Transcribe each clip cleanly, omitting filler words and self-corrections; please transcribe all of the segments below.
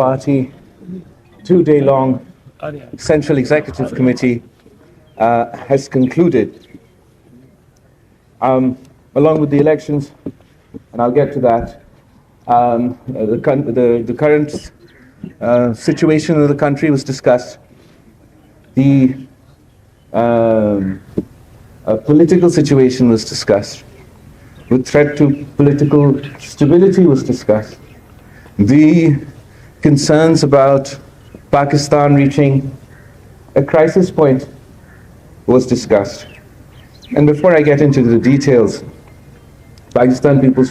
Party 2-day-long Central Executive Committee has concluded. Along with the elections, and I'll get to that, the current situation of the country was discussed. The political situation was discussed. The threat to political stability was discussed. The concerns about Pakistan reaching a crisis point was discussed. And before I get into the details, Pakistan People's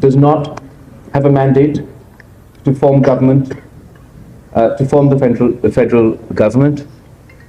does not have a mandate to form government, to form the federal government,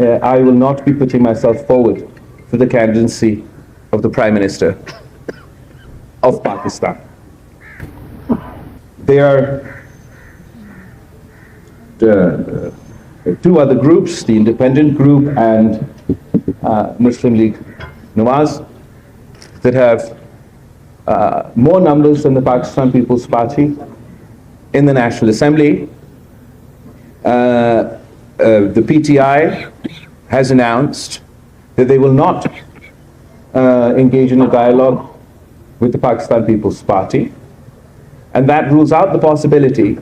I will not be putting myself forward for the candidacy of the Prime Minister of Pakistan. There are two other groups, the Independent Group and Muslim League Nawaz, that have more numbers than the Pakistan People's Party in the National Assembly. The PTI has announced that they will not engage in a dialogue with the Pakistan People's Party, and that rules out the possibility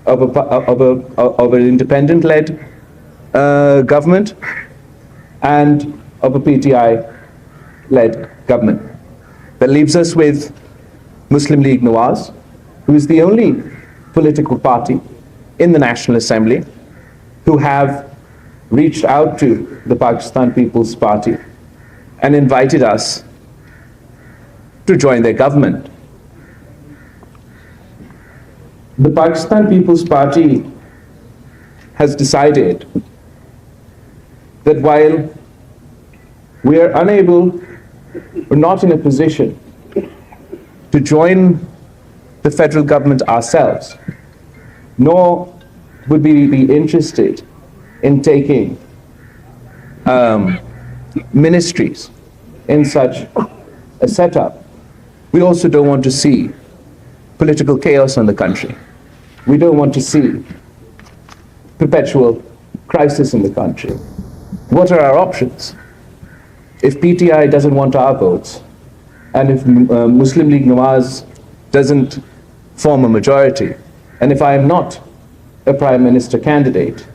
of an independent-led government and of a PTI-led government. That leaves us with Muslim League Nawaz, who is the only political party in the National Assembly who have reached out to the Pakistan People's Party and invited us to join their government. The Pakistan People's Party has decided that while we are unable or not in a position to join the federal government ourselves, nor would we be interested in taking ministries in such a setup, we also don't want to see political chaos in the country. We don't want to see perpetual crisis in the country. What are our options? If PTI doesn't want our votes, and if Muslim League Nawaz doesn't form a majority, and if I am not a Prime Minister candidate,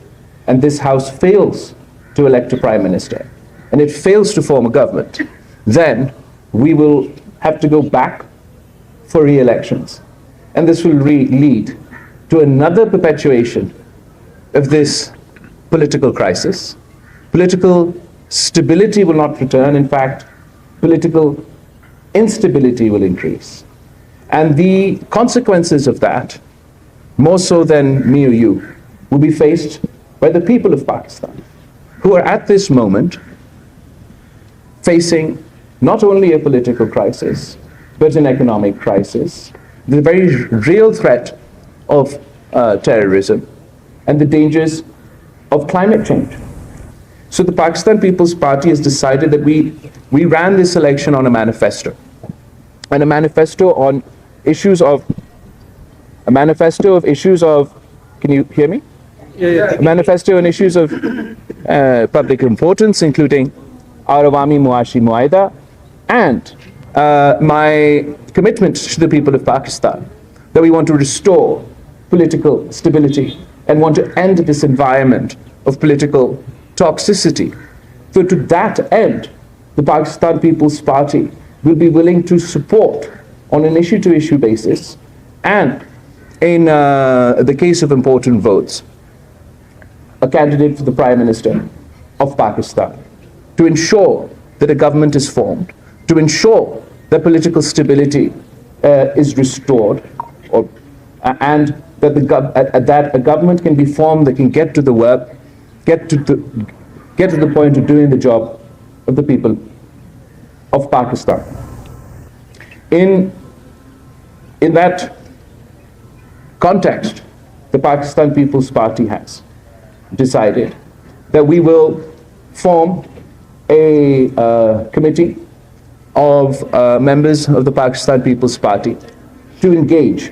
and this House fails to elect a Prime Minister, and it fails to form a government, then we will have to go back for re-elections. And this will lead to another perpetuation of this political crisis. Political stability will not return. In fact, political instability will increase. And the consequences of that, more so than me or you, will be faced by the people of Pakistan, who are at this moment facing not only a political crisis, but an economic crisis, the very real threat of terrorism, and the dangers of climate change. So the Pakistan People's Party has decided that we ran this election on a manifesto, and a manifesto on issues of, can you hear me? Yeah. A manifesto on issues of public importance, including our Awami Muashi Muaida, and my commitment to the people of Pakistan, that we want to restore political stability and want to end this environment of political toxicity. So to that end, the Pakistan People's Party will be willing to support on an issue-to-issue basis, and in the case of important votes, a candidate for the Prime Minister of Pakistan, to ensure that a government is formed, to ensure that political stability is restored, and that a government can be formed that can get to the work, get to the point of doing the job of the people of Pakistan. In that context, the Pakistan People's Party has decided that we will form a committee of members of the Pakistan People's Party to engage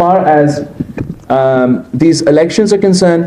far as these elections are concerned,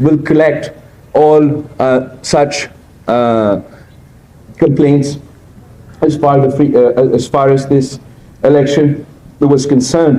will collect all such complaints as far as this election was concerned,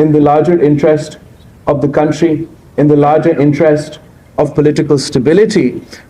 in the larger interest of the country, in the larger interest of political stability,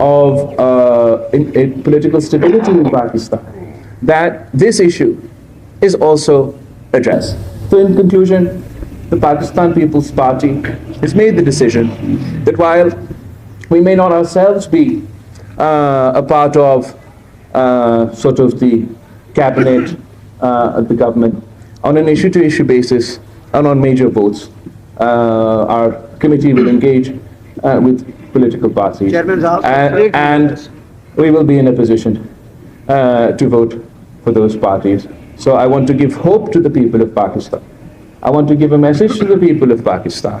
of in political stability in Pakistan that this issue is also addressed. So in conclusion, the Pakistan People's Party has made the decision that while we may not ourselves be a part of sort of the cabinet, the government, on an issue-to-issue basis and on major votes, our committee will engage with political parties and we will be in a position to vote for those parties. So I want to give hope to the people of Pakistan. I want to give a message to the people of Pakistan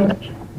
1।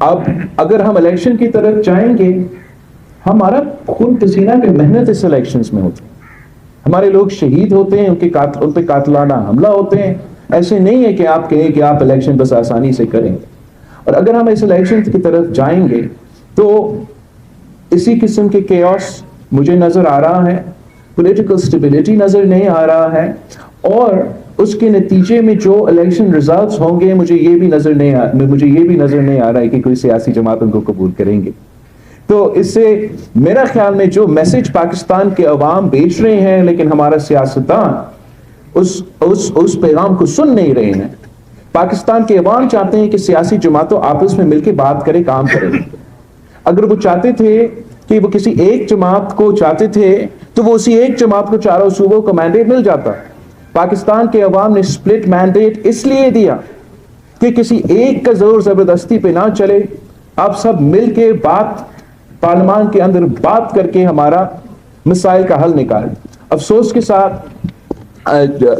اب اگر ہم election کی طرف جائیں گے, ہمارا خون پسینہ کی محنت اس الیکشنز میں ہوتی ہے, ہمارے لوگ شہید ہوتے ہیں, ان پہ قاتلانہ حملہ ہوتے ہیں. ایسے نہیں ہے کہ آپ کہیں کہ آپ الیکشن بس آسانی سے کریں. اور اگر ہم اس الیکشن کی طرف جائیں گے تو اسی قسم کے کیوس مجھے نظر آ رہا ہے, پولیٹیکل سٹیبلٹی نظر نہیں آ رہا ہے, اور اس کے نتیجے میں جو الیکشن ریزلٹس ہوں گے مجھے یہ بھی نظر نہیں آ رہا ہے کہ کوئی سیاسی جماعت ان کو قبول کریں گے. تو اس سے میرا خیال میں جو میسج پاکستان کے عوام بھیج رہے ہیں, لیکن ہمارا سیاستدان اس پیغام کو سن نہیں رہے ہیں. پاکستان کے عوام چاہتے ہیں کہ سیاسی جماعتوں آپس میں مل کے بات کرے, کام کرے. اگر وہ چاہتے تھے کہ وہ کسی ایک جماعت کو چاہتے تھے تو وہ اسی ایک جماعت کو چاروں صوبوں کو مینڈیٹ مل جاتا. پاکستان کے عوام نے سپلٹ مینڈیٹ اس لیے دیا کہ کسی ایک کا زور زبردستی پہ نہ چلے, آپ سب مل کے پارلیمان کے اندر بات کر کے ہمارا مسائل کا حل نکالیں. افسوس کے ساتھ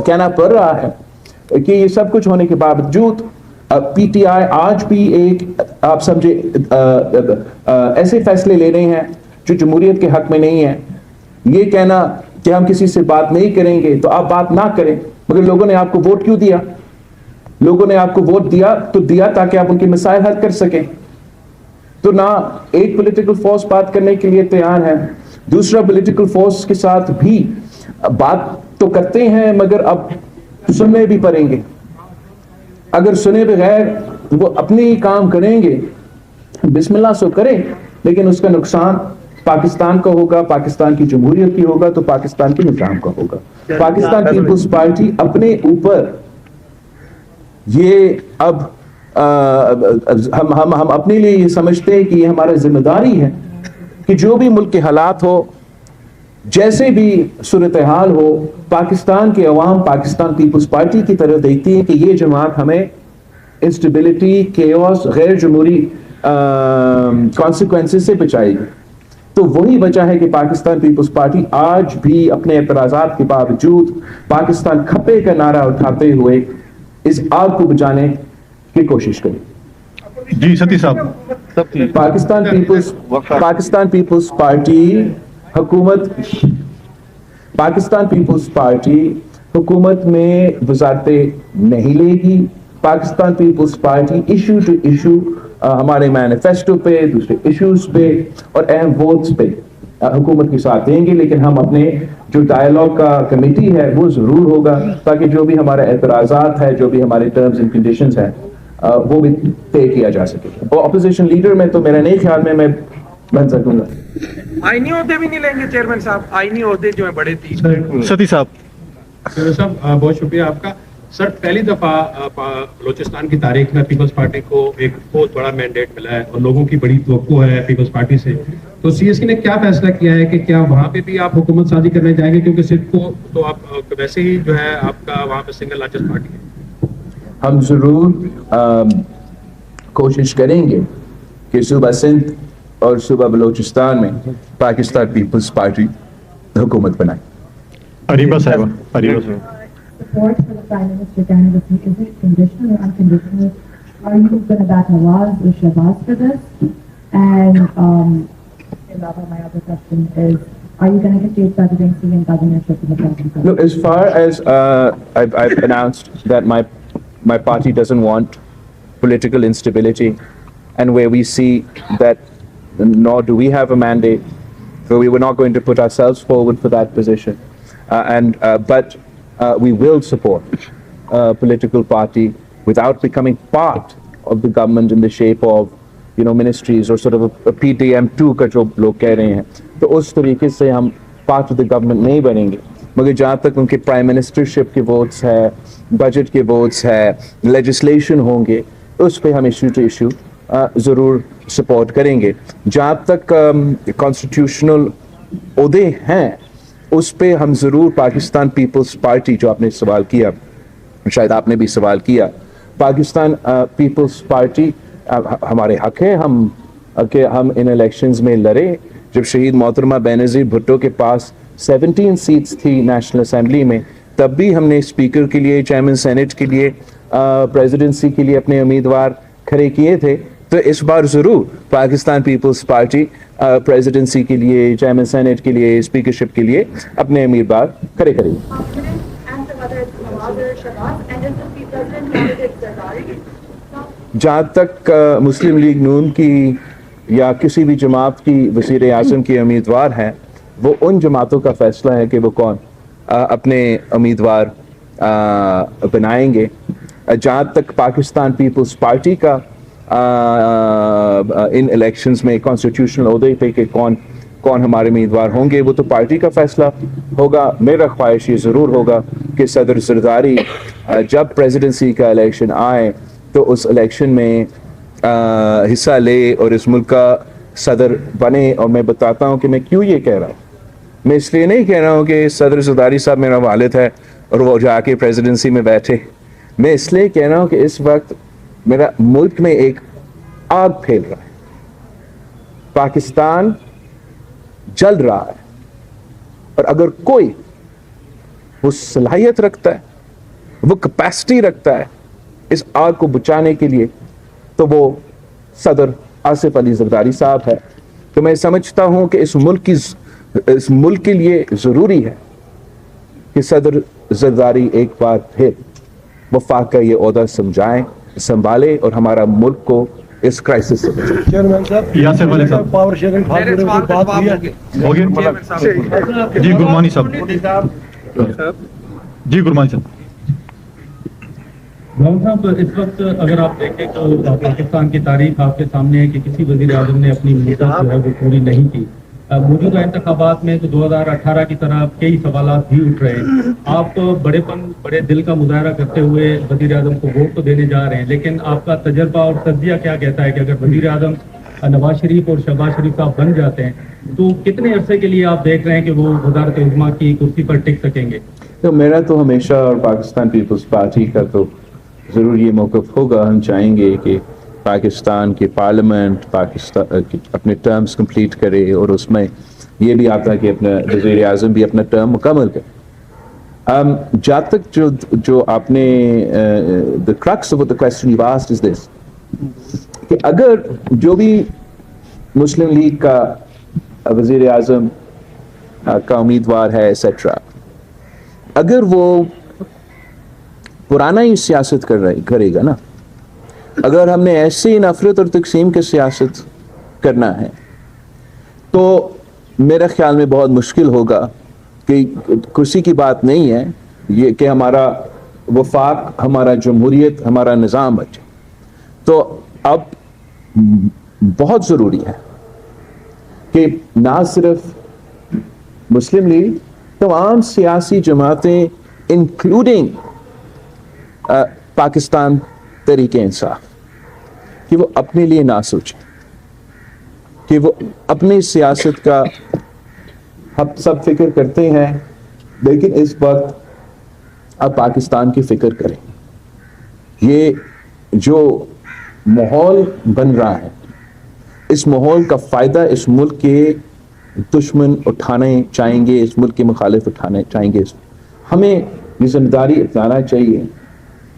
کہنا پڑ رہا ہے کہ یہ سب کچھ ہونے کے باوجود پی ٹی آئی آج بھی ایک آپ سمجھے ایسے فیصلے لے رہے ہیں جو جمہوریت کے حق میں نہیں ہے. یہ کہنا کہ ہم کسی سے بات نہیں کریں گے تو آپ بات نہ کریں, مگر لوگوں نے آپ کو ووٹ کیوں دیا؟ لوگوں نے آپ کو ووٹ دیا تاکہ آپ ان کے مسائل حل کر سکیں. تو نہ ایک پولیٹیکل فورس بات کرنے کے لیے تیار ہے, دوسرا پولیٹیکل فورس کے ساتھ بھی بات تو کرتے ہیں مگر اب سننے بھی پڑیں گے. اگر سنے بغیر وہ اپنے ہی کام کریں گے, بسم اللہ سو کریں, لیکن اس کا نقصان پاکستان کا ہوگا, پاکستان کی جمہوریت کی ہوگا, تو پاکستان کے نظام کا ہوگا. پاکستان پیپلز پارٹی اپنے اوپر یہ اب ہم اپنے لیے یہ سمجھتے ہیں کہ یہ ہمارا ذمہ داری ہے کہ جو بھی ملک کے حالات ہو, جیسے بھی صورتحال ہو, پاکستان کے عوام پاکستان پیپلز پارٹی کی طرف دیکھتی ہے کہ یہ جماعت ہمیں انسٹیبلٹی, کیوس, غیر جمہوری کانسیکوینسز سے بچائے گی. تو وہی وجہ ہے کہ پاکستان پیپلز پارٹی آج بھی اپنے اعتراضات کے باوجود پاکستان کھپے کا نعرہ اٹھاتے ہوئے اس آگ کو بجانے کی کوشش کرے. جی ستی صاحب, پاکستان پیپلز پارٹی حکومت میں وزارتیں نہیں لے گی. Pakistan Peoples Party issue to issue ہمارے مینیفیسٹو پہ, دوسرے ایشوز پہ اور اہم ووٹس پہ حکومت کے ساتھ دیں گے, لیکن ہم اپنے جو ڈائیلاگ کا کمیٹی ہے وہ ضرور ہوگا تاکہ جو بھی ہمارے اعتراضات ہے, جو بھی ہمارے ٹرمز اینڈ کنڈیشنز ہیں وہ بھی طے کیا جا سکے. اور اپوزیشن لیڈر میں تو میرا نہیں خیال میں بن سکوں گا. آئینی عہدے بھی نہیں لیں گے چیئرمین صاحب, آئینی عہدے جو ہیں بڑے 3. ستی صاحب. صاحب بہت شکریہ آپ کا. سر پہلی دفعہ بلوچستان کی تاریخ میں پیپلز پارٹی کو ایک بہت بڑا مینڈیٹ ملا ہے اور لوگوں کی بڑی توقع ہے پیپلز پارٹی سے. تو سی ایس سی نے کیا فیصلہ کیا ہے کہ کیا وہاں پہ بھی آپ حکومت سازی کرنے جائیں گے, کیونکہ صرف کو تو آپ ویسے ہی جو ہے آپ کا وہاں پہ سنگل لارجسٹ پارٹی ہے. ہم ضرور کوشش کریں گے کہ صوبہ سندھ اور صوبہ بلوچستان میں پاکستان پیپلز پارٹی حکومت بنائے. اریبہ صاحبہ. Support for the Prime Minister candidacy, is it conditional or unconditional? Are you going to back Nawaz or Shahbaz for this? And my other question is, are you going to take presidency and governorship in the province? Look, as far as I've announced that my party doesn't want political instability, and where we see that nor do we have a mandate, so we were not going to put ourselves forward for that position, but we will support a political party without becoming part of the government in the shape of, ministries or sort of a PTM2 کا جو لوگ کہہ رہے ہیں, تو اس طریقے سے ہم part of the government نہیں بنیں گے. مگر جہاں تک ان کے پرائم منسٹرشپ کے ووٹس ہے, بجٹ کے ووٹس ہے, لیجسلیشن ہوں گے, اس پہ ہم ایشو ٹو ایشو ضرور سپورٹ کریں گے. جہاں تک کانسٹیٹیوشنل عہدے ہیں اس پہ ہم ضرور پاکستان پیپلز پارٹی, جو آپ نے سوال کیا, شاید آپ نے بھی سوال کیا, پاکستان پیپلز پارٹی ہمارے حق ہے کہ ہم ان الیکشنز میں لڑے. جب شہید محترمہ بینظیر بھٹو کے پاس 17 سیٹس تھی نیشنل اسمبلی میں, تب بھی ہم نے اسپیکر کے لیے, چیئرمین سینٹ کے لیے, پریزیڈنسی کے لیے اپنے امیدوار کھڑے کیے تھے. تو اس بار ضرور پاکستان پیپلز پارٹی پریزیڈنسی کے لیے, چیئرمین سینیٹ کے لیے, اسپیکرشپ کے لیے اپنے امیدوار کھڑے کرے گی. جہاں تک مسلم لیگ نون کی یا کسی بھی جماعت کی وزیر اعظم کے امیدوار ہیں, وہ ان جماعتوں کا فیصلہ ہے کہ وہ کون اپنے امیدوار بنائیں گے. جہاں تک پاکستان پیپلز پارٹی کا ان الیکشنز میں کانسٹیٹیوشنل عہدے پہ کہ کون ہمارے امیدوار ہوں گے, وہ تو پارٹی کا فیصلہ ہوگا. میرا خواہش یہ ضرور ہوگا کہ صدر زرداری جب پریزیڈنسی کا الیکشن آئے تو اس الیکشن میں حصہ لے اور اس ملک کا صدر بنے. اور میں بتاتا ہوں کہ میں کیوں یہ کہہ رہا ہوں. میں اس لیے نہیں کہہ رہا ہوں کہ صدر زرداری صاحب میرا والد ہے اور وہ جا کے پریزیڈنسی میں بیٹھے. میں اس لیے کہہ رہا ہوں کہ اس وقت میرا ملک میں ایک آگ پھیل رہا ہے, پاکستان جل رہا ہے, اور اگر کوئی وہ صلاحیت رکھتا ہے, وہ کیپیسٹی رکھتا ہے اس آگ کو بچانے کے لیے, تو وہ صدر آصف علی زرداری صاحب ہے. تو میں سمجھتا ہوں کہ اس ملک کے لیے ضروری ہے کہ صدر زرداری ایک بار پھر وفاق کا یہ عہدہ سنبھالے اور ہمارا ملک کو اس کرائسس سے بچائے. چیئرمین صاحب, یاسر علی صاحب, پاور شیئرنگ فارمولے کی بات ہوئی ہے. ہو گیا. جی گرمانی صاحب, جی گرمانی صاحب. بھائی صاحب, اس وقت اگر آپ دیکھیں تو پاکستان کی تاریخ آپ کے سامنے ہے کہ کسی وزیر اعظم نے اپنی مدت جو ہے وہ پوری نہیں کی. موجودہ انتخابات میں تو 2018 کی طرح کئی سوالات بھی اٹھ رہے ہیں. آپ بڑے دل کا مظاہرہ کرتے ہوئے وزیر اعظم کو ووٹ تو دینے جا رہے ہیں, لیکن آپ کا تجربہ اور تجزیہ کیا کہتا ہے کہ اگر وزیر اعظم نواز شریف اور شہباز شریف صاحب بن جاتے ہیں تو کتنے عرصے کے لیے آپ دیکھ رہے ہیں کہ وہ وزارت عظمیٰ کی کرسی پر ٹک سکیں گے؟ تو میرا تو ہمیشہ اور پاکستان پیپلز پارٹی کا تو ضرور یہ موقف ہوگا, ہم چاہیں گے کہ پاکستان کی پارلیمنٹ اپنے ٹرمز کمپلیٹ کرے, اور اس میں یہ بھی آتا ہے کہ اپنا وزیر اعظم بھی اپنا ٹرم مکمل کرے. جہاں تک جو آپ نے the crux of the question you asked is this, کہ اگر جو بھی مسلم لیگ کا وزیر اعظم کا امیدوار ہے ایٹسٹرا, اگر وہ پرانا ہی سیاست کرے گا نا, اگر ہم نے ایسی نفرت اور تقسیم کی سیاست کرنا ہے تو میرے خیال میں بہت مشکل ہوگا. کہ کرسی کی بات نہیں ہے یہ کہ ہمارا وفاق, ہمارا جمہوریت, ہمارا نظام بچے. تو اب بہت ضروری ہے کہ نہ صرف مسلم لیگ, تمام سیاسی جماعتیں انکلوڈنگ پاکستان تحریک انصاف, کہ وہ اپنے لیے نہ سوچیں, کہ وہ اپنی سیاست کا ہم سب فکر کرتے ہیں, لیکن اس وقت اب پاکستان کی فکر کریں. یہ جو ماحول بن رہا ہے, اس ماحول کا فائدہ اس ملک کے دشمن اٹھانے چاہیں گے, اس ملک کے مخالف اٹھانے چاہیں گے. ہمیں یہ ذمہ داری اپنانا چاہیے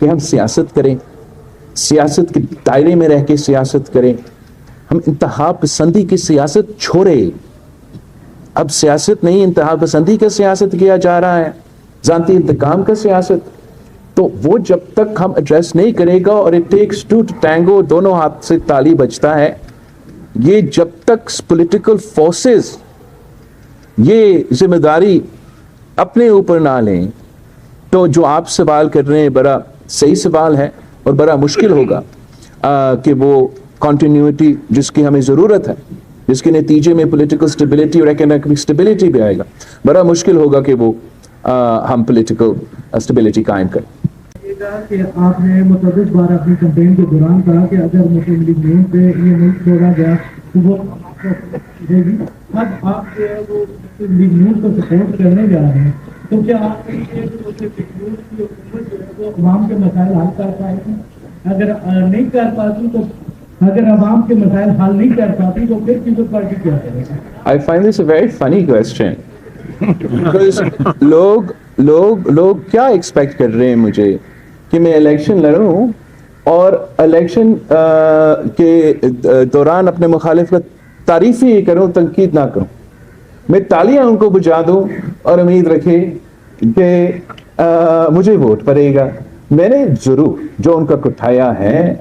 کہ ہم سیاست کریں, سیاست کے دائرے میں رہ کے سیاست کریں. ہم انتہا پسندی کی سیاست چھوڑے. اب سیاست نہیں, انتہا پسندی کا سیاست کیا جا رہا ہے, ذاتی انتقام کا سیاست. تو وہ جب تک ہم ایڈریس نہیں کرے گا, اور it takes to to tango, دونوں ہاتھ سے تالی بجتا ہے, یہ جب تک پولیٹیکل فورسز یہ ذمہ داری اپنے اوپر نہ لیں, تو جو آپ سوال کر رہے ہیں بڑا صحیح سوال ہے, اور بڑا مشکل ہوگا کہ وہ کنٹینیوٹی جس کی ہمیں ضرورت ہے, جس کے نتیجے میں پولیٹیکل سٹیبلٹی اور اکنامک سٹیبلٹی بھی آئے گا, بڑا مشکل ہوگا کہ وہ ہم پولیٹیکل سٹیبلٹی قائم کریں. کہ آپ نے متعدد بار اپنی کمپین کے دوران کہا کہ اگر مسلم لیگ نون پہ یہ ملک چھوڑا گیا تو وہ دے گی. اب آپ جو ہے وہ مسلم لیگ نون کو سپورٹ کرنے جا رہے ہیں, تو کیا آپ کی حکومت جو ہے وہ عوام کے مسائل حل کر پائے گی؟ اگر نہیں کر پاتی تو, اگر عوام کے مسائل حل نہیں کر پاتی تو پھر پیپلز پارٹی کیا کرے گی؟ I find this a very funny question. Because لوگ کیا ایکسپیکٹ کر رہے ہیں مجھے کہ میں الیکشن لڑوں اور الیکشن کے دوران اپنے مخالف کا تعریف ہی کروں, تنقید نہ کروں. میں تالیاں ان کو بجا دوں اور امید رکھے کہ مجھے ووٹ پڑے گا. میں نے ضرور جو ان کا کٹھایا ہے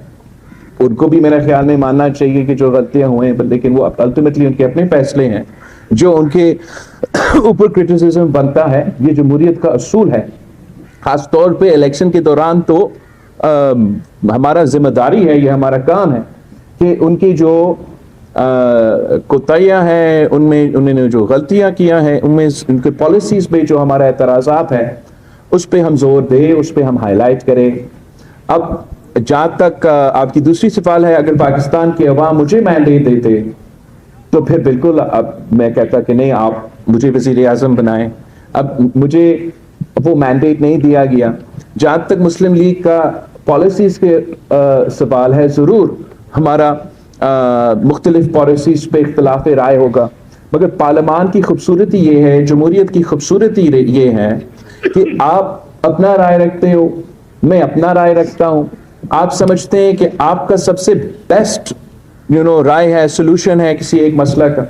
ان کو بھی میرے خیال میں ماننا چاہیے کہ جو غلطیاں ہوئے ہیں, لیکن وہ الٹیمیٹلی ان کے اپنے فیصلے ہیں. جو ان کے اوپر کرٹیسزم بنتا ہے, یہ جمہوریت کا اصول ہے, خاص طور پہ الیکشن کے دوران, تو ہمارا ذمہ داری ہے, یہ ہمارا کام ہے کہ ان کی جو کوتاہیاں ہیں, ان میں انہوں نے جو غلطیاں کیا ہیں, ان میں ان کے پالیسیز پہ جو ہمارا اعتراضات ہیں اس پہ ہم زور دیں, اس پہ ہم ہائی لائٹ کریں. اب جہاں تک آپ کی دوسری سوال ہے, اگر پاکستان کی عوام مجھے مینڈیٹ دیتے تو پھر بالکل اب میں کہتا کہ نہیں, آپ مجھے وزیر اعظم بنائیں. اب مجھے وہ مینڈیٹ نہیں دیا گیا. جہاں تک مسلم لیگ کا پالیسیز کے سوال ہے, ضرور ہمارا مختلف پالیسیز پہ اختلاف رائے ہوگا, مگر پارلیمان کی خوبصورتی یہ ہے, جمہوریت کی خوبصورتی یہ ہے کہ آپ اپنا رائے رکھتے ہو, میں اپنا رائے رکھتا ہوں. آپ سمجھتے ہیں کہ آپ کا سب سے بیسٹ رائے ہے, سولوشن ہے کسی ایک مسئلہ کا.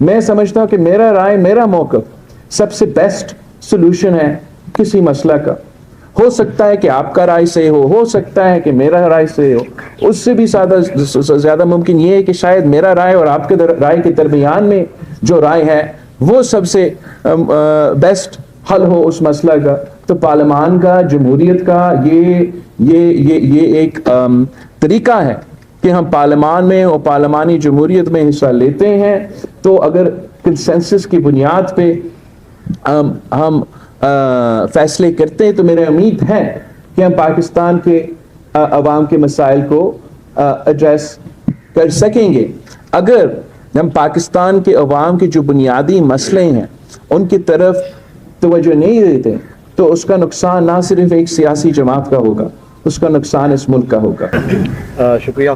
میں سمجھتا ہوں کہ میرا رائے, میرا موقف سب سے بیسٹ سولوشن ہے کسی مسئلہ کا. ہو سکتا ہے کہ آپ کا رائے صحیح ہو سکتا ہے کہ میرا رائے صحیح ہو. اس سے بھی زیادہ ممکن یہ ہے کہ شاید میرا رائے اور آپ کے رائے کے درمیان میں جو رائے ہے وہ سب سے بیسٹ حل ہو اس مسئلہ کا. تو پارلیمان کا, جمہوریت کا یہ ایک طریقہ ہے کہ ہم پارلیمان میں اور پارلیمانی جمہوریت میں حصہ لیتے ہیں. تو اگر کنسنسس کی بنیاد پہ ہم فیصلے کرتے ہیں تو میرے امید ہے کہ ہم پاکستان کے عوام کے مسائل کو ایڈریس کر سکیں گے. اگر ہم پاکستان کے عوام کے جو بنیادی مسئلے ہیں ان کی طرف توجہ نہیں دیتے تو اس کا نقصان نہ صرف ایک سیاسی جماعت کا ہوگا, اس کا نقصان اس ملک کا ہوگا. شکریہ.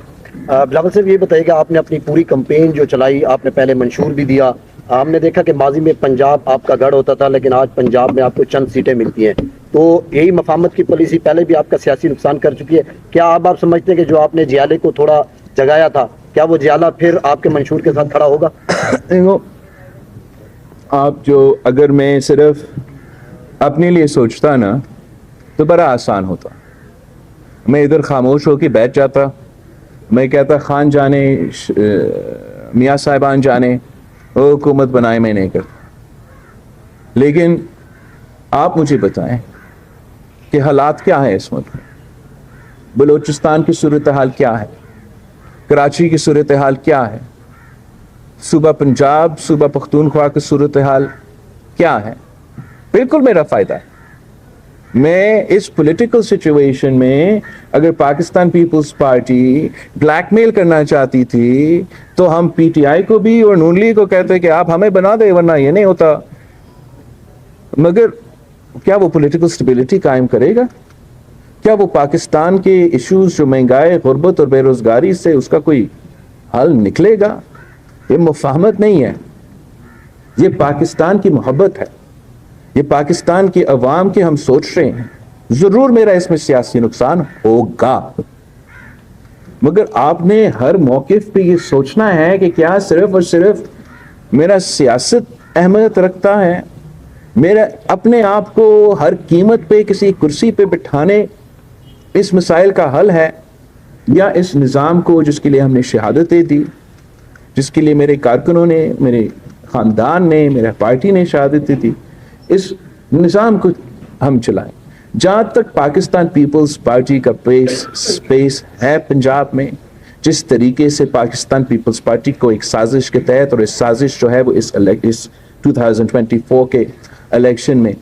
بلاول صاحب یہ بتائیے کہ آپ نے اپنی پوری کمپین جو چلائی, آپ نے پہلے منشور بھی دیا. ہم نے دیکھا کہ ماضی میں پنجاب آپ کا گڑھ ہوتا تھا, لیکن آج پنجاب میں آپ کو چند سیٹیں ملتی ہیں. تو یہی مفاہمت کی پالیسی پہلے بھی آپ کا سیاسی نقصان کر چکی ہے. کیا آپ سمجھتے ہیں کہ جو آپ نے جیالے کو تھوڑا جگایا تھا, کیا وہ جیالہ پھر آپ کے منشور کے ساتھ کھڑا ہوگا؟ آپ اگر میں صرف اپنے لیے سوچتا نا تو بڑا آسان ہوتا. میں ادھر خاموش ہو کے بیٹھ جاتا, میں کہتا خان جانے, میاں صاحبان جانے, وہ حکومت بنائے, میں نہیں کرتا. لیکن آپ مجھے بتائیں کہ حالات کیا ہے اس ملک میں. بلوچستان کی صورتحال کیا ہے, کراچی کی صورتحال کیا ہے, صوبہ پنجاب, صوبہ پختونخوا کی صورتحال کیا ہے. بالکل میرا فائدہ ہے. میں اس پولیٹیکل سچویشن میں اگر پاکستان پیپلز پارٹی بلیک میل کرنا چاہتی تھی تو ہم پی ٹی آئی کو بھی اور نون لیگ کو کہتے کہ آپ ہمیں بنا دیں ورنہ یہ نہیں ہوتا. مگر کیا وہ پولیٹیکل سٹیبلٹی قائم کرے گا؟ کیا وہ پاکستان کے ایشوز جو مہنگائی, غربت اور بے روزگاری سے اس کا کوئی حل نکلے گا؟ یہ مفاہمت نہیں ہے, یہ پاکستان کی محبت ہے, یہ پاکستان کے عوام کے ہم سوچ رہے ہیں. ضرور میرا اس میں سیاسی نقصان ہوگا, مگر آپ نے ہر موقف پہ یہ سوچنا ہے کہ کیا صرف اور صرف میرا سیاست اہمیت رکھتا ہے, میرا اپنے آپ کو ہر قیمت پہ کسی کرسی پہ بٹھانے اس مسائل کا حل ہے, یا اس نظام کو جس کے لیے ہم نے شہادتیں دی, جس کے لیے میرے کارکنوں نے, میرے خاندان نے, میرے پارٹی نے شہادتیں دی, اس نظام کو ہم چلائیں. جہاں تک پاکستان پیپلز پارٹی کا سپیس ہے پنجاب میں, جس طریقے سے پاکستان پیپلز پارٹی کو ایک سازش کے تحت, اور اس سازش جو ہے وہ اس 2024 کے الیکشن میں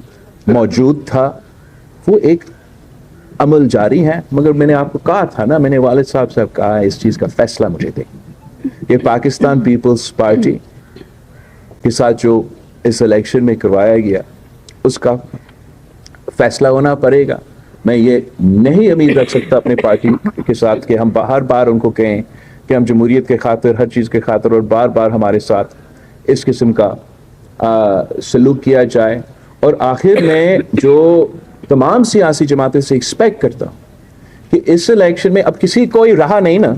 موجود تھا, وہ ایک عمل جاری ہے. مگر میں نے آپ کو کہا تھا نا, میں نے والد صاحب سے کہا اس چیز کا فیصلہ مجھے دیں. یہ پاکستان پیپلز پارٹی کے ساتھ جو اس الیکشن میں کروایا گیا اس کا فیصلہ ہونا پڑے گا. میں یہ نہیں امید رکھ سکتا اپنے پارٹی کے ساتھ کہ ہم ہر بار ان کو کہیں کہ ہم جمہوریت کے خاطر, ہر چیز کے خاطر, اور بار بار ہمارے ساتھ اس قسم کا سلوک کیا جائے. اور آخر میں جو تمام سیاسی جماعتیں سے ایکسپیکٹ کرتا ہوں کہ اس الیکشن میں اب کسی کوئی رہا نہیں نا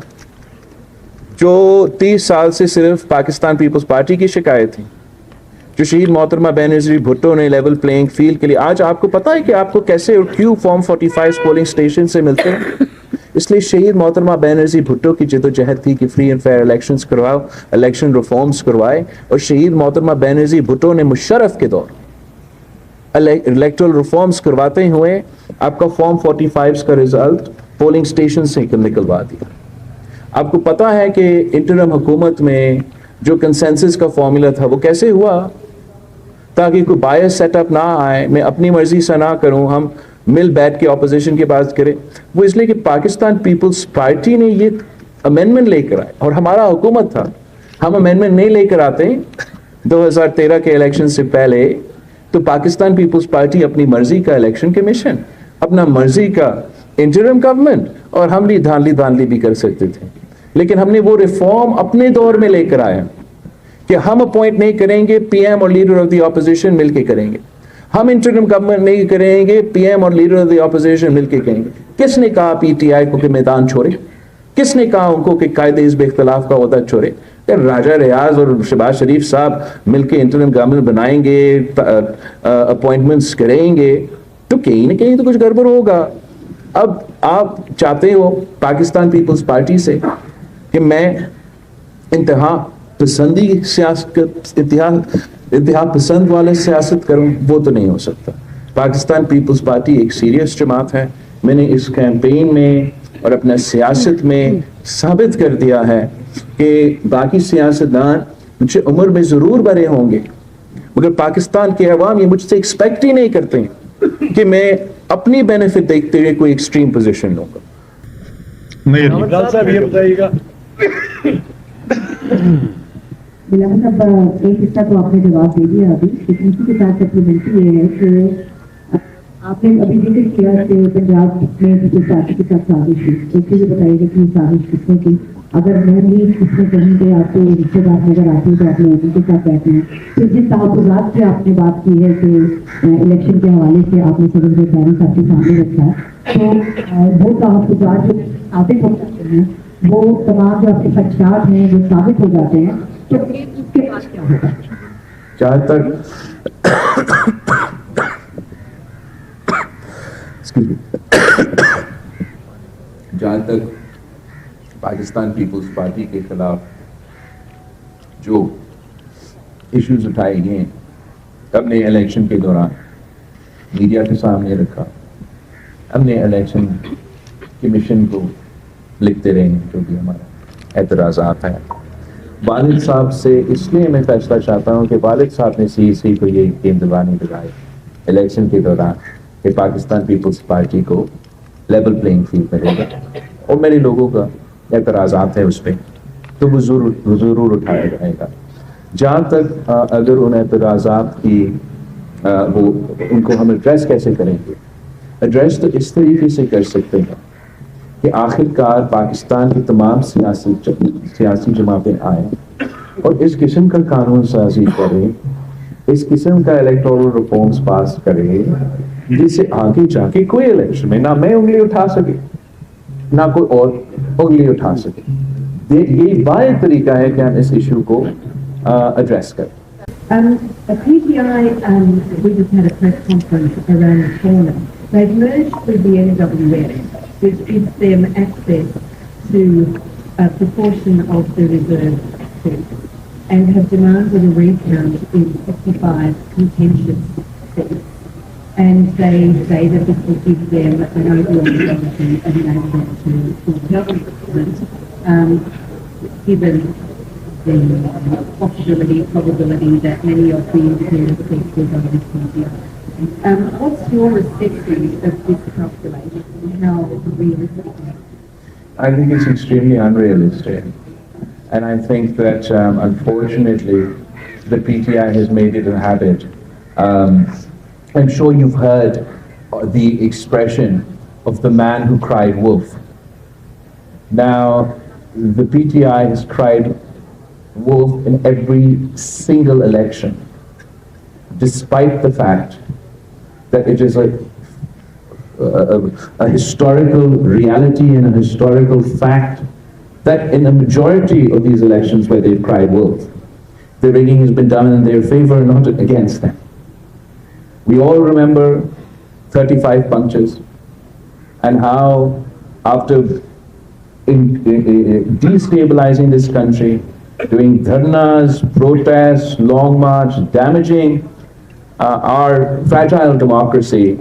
جو 30 سال سے صرف پاکستان پیپلز پارٹی کی شکایت تھی, جو شہید محترمہ بینظیر بھٹو نے لیول پلینگ فیلڈ کے لیے, آج آپ کو پتا ہے کہ آپ کو کیسے اور کیوں فارم 45 پولنگ اسٹیشن سے ملتے ہیں؟ اس لیے شہید محترمہ بینظیر بھٹو کی جدوجہد تھی کہ فری اینڈ فیئر الیکشنز کرواؤ, الیکشن ریفارمز کروائے, اور شہید محترمہ بینظیر بھٹو نے مشرف کے دور الیکٹرل ریفارمز کرواتے ہوئے آپ کا فارم 45 کا رزلٹ پولنگ اسٹیشن سے نکلوا دیا. آپ کو پتا ہے کہ انٹرم حکومت میں جو کنسنسس کا فارمولا تھا وہ کیسے ہوا, تاکہ کوئی بائس سیٹ اپ نہ آئے, میں اپنی مرضی سے نہ کروں, ہم مل بیٹھ کے اپوزیشن کی بات کریں. وہ اس لیے کہ پاکستان پیپلز پارٹی نے یہ امینڈمنٹ لے کر آئے, اور ہمارا حکومت تھا, ہم امینڈمنٹ نہیں لے کر آتے 2013 کے الیکشن سے پہلے, تو پاکستان پیپلز پارٹی اپنی مرضی کا الیکشن کمیشن, اپنا مرضی کا انٹرم گورنمنٹ, اور ہم بھی دھاندلی بھی کر سکتے تھے. لیکن ہم نے وہ ریفارم اپنے دور میں لے کر آیا کہ ہم اپوائنٹ نہیں کریں گے, پی ایم اور لیڈر آف دی اپوزیشن مل کے کریں گے. ہم انٹرم گورنمنٹ نہیں کریں گے, پی ایم اور لیڈر آف دی اپوزیشن مل کے کریں گے. کس نے کہا پی ٹی آئی کو کہ میدان چھوڑے؟ کس نے کہا ان کو کہ قائد حزب اختلاف کا عہدہ چھوڑے؟ راجہ ریاض اور شہباز شریف صاحب مل کے انٹرم گورنمنٹ بنائیں گے, اپوائنٹمنٹس کریں گے, تو کہیں نہ کہیں تو کچھ گڑبڑ ہوگا. اب آپ چاہتے ہو پاکستان پیپلز پارٹی سے کہ میں انتہا پسندی سیاست, انتہا پسند والے سیاست کروں, وہ تو نہیں ہو سکتا. پاکستان پیپلز پارٹی ایک سیریس جماعت ہے. میں نے اس کیمپین میں اور اپنا سیاست میں ثابت کر دیا ہے کہ باقی سیاستدان مجھے عمر میں ضرور بڑے ہوں گے, مگر پاکستان کے عوام یہ مجھ سے ایکسپیکٹ ہی نہیں کرتے کہ میں اپنی بینیفٹ دیکھتے ہوئے کوئی ایکسٹریم پوزیشن لوں گا. نہیں صاحب یہ بتائیے گا. بلاول صاحب ایک حصہ تو آپ نے جواب دے دیا ابھی, لیکن اسی کے ساتھ سپلیمنٹری یہ ہے کہ آپ نے ابھی ذکر کیا کہ پنجاب میں پیپلز پارٹی کے ساتھ سازش ہوئی, اس کے لیے بتائیے گا کہ یہ سازش کس نے کی, اگر نہیں کس نے کہیں کہ آپ کو رشتے دار نظر آتی ہے تو آپ لوگوں کے ساتھ بیٹھے ہیں. پھر جن تحفظات سے آپ نے بات کی ہے کہ الیکشن کے حوالے سے آپ نے صدر زرداری صاحب کے سامنے رکھا ہے, تو وہ تحفظات جو ثابت ہو جاتے ہیں, وہ تمام جو آپ کے خدشات ہیں وہ ثابت ہو جاتے ہیں, تو اس کے بعد کیا ہوگا؟ جہاں تک پاکستان پیپلز پارٹی کے خلاف جو ایشوز اٹھائے گئے ہیں, ہم نے الیکشن کے دوران میڈیا کے سامنے رکھا, ہم نے الیکشن کمیشن کو لکھتے رہے ہیں جو بھی ہمارا اعتراضات ہیں. والد صاحب سے اس لیے میں فیصلہ چاہتا ہوں کہ والد صاحب نے CEC کو یہ گیم دبانی دکھائی الیکشن کے دوران کہ پاکستان پیپلز پارٹی کو لیول پلینگ فیلڈ ملے گا, اور میرے لوگوں کا اعتراضات ہے اس پہ, تو وہ ضرور اٹھایا جائے گا. جہاں تک اگر ان اعتراضات کی وہ ان کو ہم ایڈریس کیسے کریں گے, ایڈریس تو اس طریقے سے کر سکتے ہیں کہ آخر کار پاکستان کی تمام سیاسی جماعتیں آئیں اور اس قسم کا قانون سازی کریں, اس قسم کا الیکٹورل ریفارمز پاس کرے جس سے آگے جا کے کوئی الیکشن میں نہ میں انگلی اٹھا سکے نہ کوئی اور انگلی اٹھا سکے. یہ واحد طریقہ ہے کہ ہم اس ایشو کو ایڈریس کریں. PTI we just had a press conference around the corner. They've merged with the NWA, which gives them access to a proportion of the reserve seats, and have demanded a recount in 55 contentious seats. And they say that this will give them an overall majority and enable them to form government, given the possibility, probability that many of the independent seats will go to India. What's your assessment of this calculation and how realistic it is? I think it's extremely unrealistic. And I think that, unfortunately, the PTI has made it a habit. I'm sure you've heard the expression of the man who cried wolf. Now, the PTI has cried wolf in every single election, despite the fact that it is a a historical reality and a historical fact that in a majority of these elections where they've cried wolf, the rigging has been done in their favor, not against them. We all remember 35 punches and how after destabilizing this country, doing dharnas, protests, long march, damaging our fragile democracy,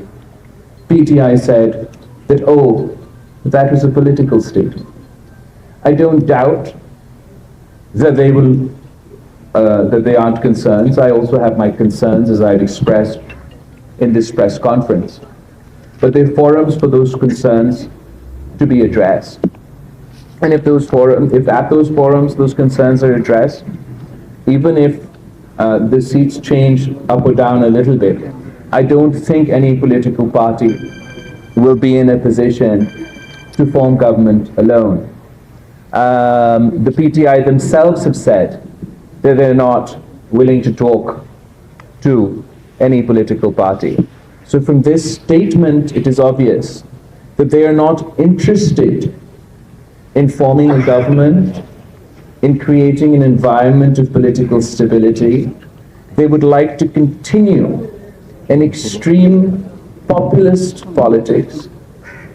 PTI said that, oh, that was a political statement. I don't doubt that they will, that they aren't concerns. I also have my concerns, as I had expressed in this press conference. But there are forums for those concerns to be addressed. And if at those forums those concerns are addressed, even if the seats change up or down a little bit, I don't think any political party will be in a position to form government alone. The PTI themselves have said that they're not willing to talk to any political party. So from this statement, it is obvious that they are not interested in forming a government, in creating an environment of political stability. They would like to continue an extreme populist politics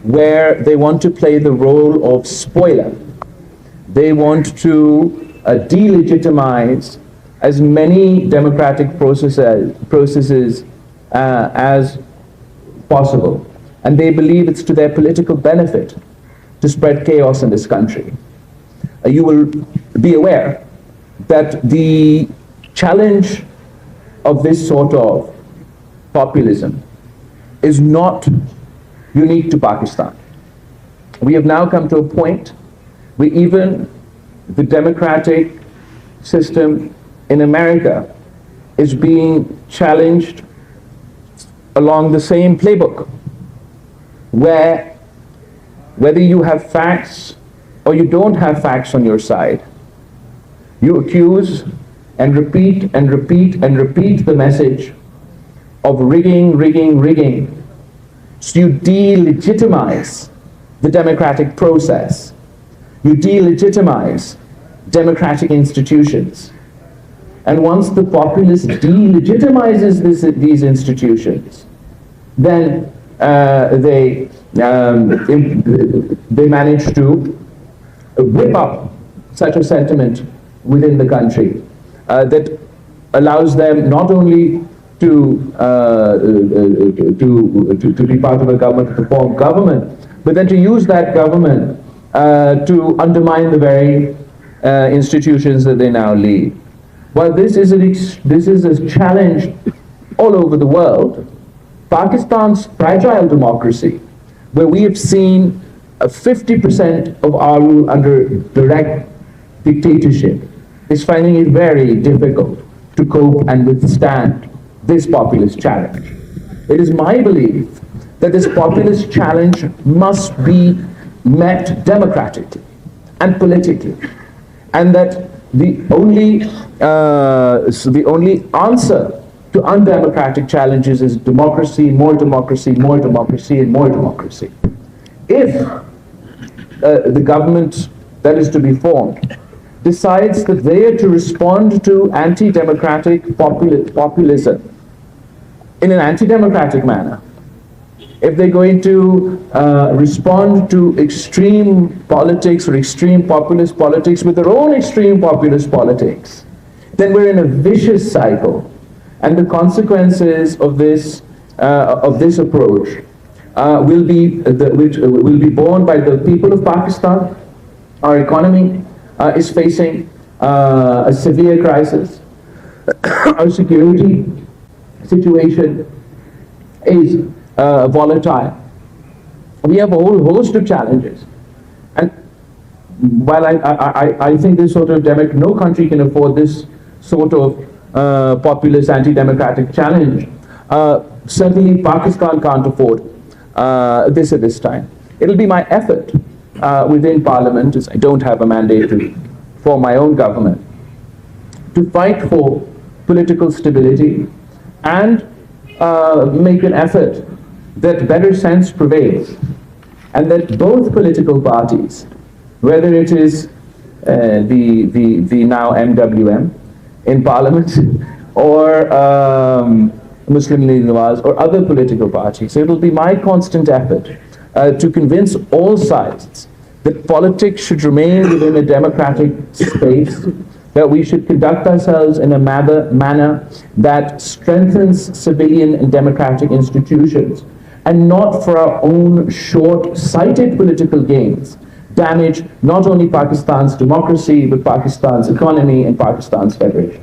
where they want to play the role of spoiler. They want to delegitimize as many democratic processes as possible. And they believe it's to their political benefit to spread chaos in this country. You will be aware that the challenge of this sort of populism is not unique to Pakistan. We have now come to a point where even the democratic system in America is being challenged along the same playbook, where whether you have facts or you don't have facts on your side, you accuse and repeat and repeat and repeat the message of rigging, rigging, rigging. So you delegitimize the democratic process. You delegitimize democratic institutions. And once the populace delegitimizes these institutions, then they manage to whip up such a sentiment within the country that allows them not only to be part of a government, to form government, but then to use that government to undermine the very institutions that they now lead. While this is a challenge all over the world, Pakistan's fragile democracy, where we have seen 50% of our rule under direct dictatorship, is finding it very difficult to cope and withstand this populist challenge. It is my belief that this populist challenge must be met democratically and politically, and that the only answer to undemocratic challenges is democracy, more democracy, more democracy, and more democracy. If the government that is to be formed decides that they are to respond to anti-democratic populism in an anti-democratic manner, if they're going to respond to extreme politics or extreme populist politics with their own extreme populist politics, then we're in a vicious cycle. And the consequences of this approach will be borne by the people of Pakistan. Our economy is facing a severe crisis. Our security situation is volatile. We have a whole host of challenges. And while I think this sort of no country can afford this sort of populist anti-democratic challenge, certainly Pakistan can't afford this at this time. It'll be my effort within Parliament, as I don't have a mandate to form my own government, to fight for political stability and make an effort that better sense prevails, and that both political parties, whether it is the now MWM in Parliament or Muslim League Nawaz or other political parties, it will be my constant effort to convince all sides that politics should remain within a democratic space, that we should conduct ourselves in a manner that strengthens civilian and democratic institutions, and not for our own short-sighted political gains damage not only Pakistan's democracy but Pakistan's economy and Pakistan's federation.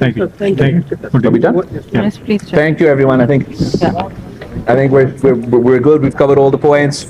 Thank you. Thank you. Are we done? Yes, please. Thank you, everyone. I think we're good. We've covered all the points.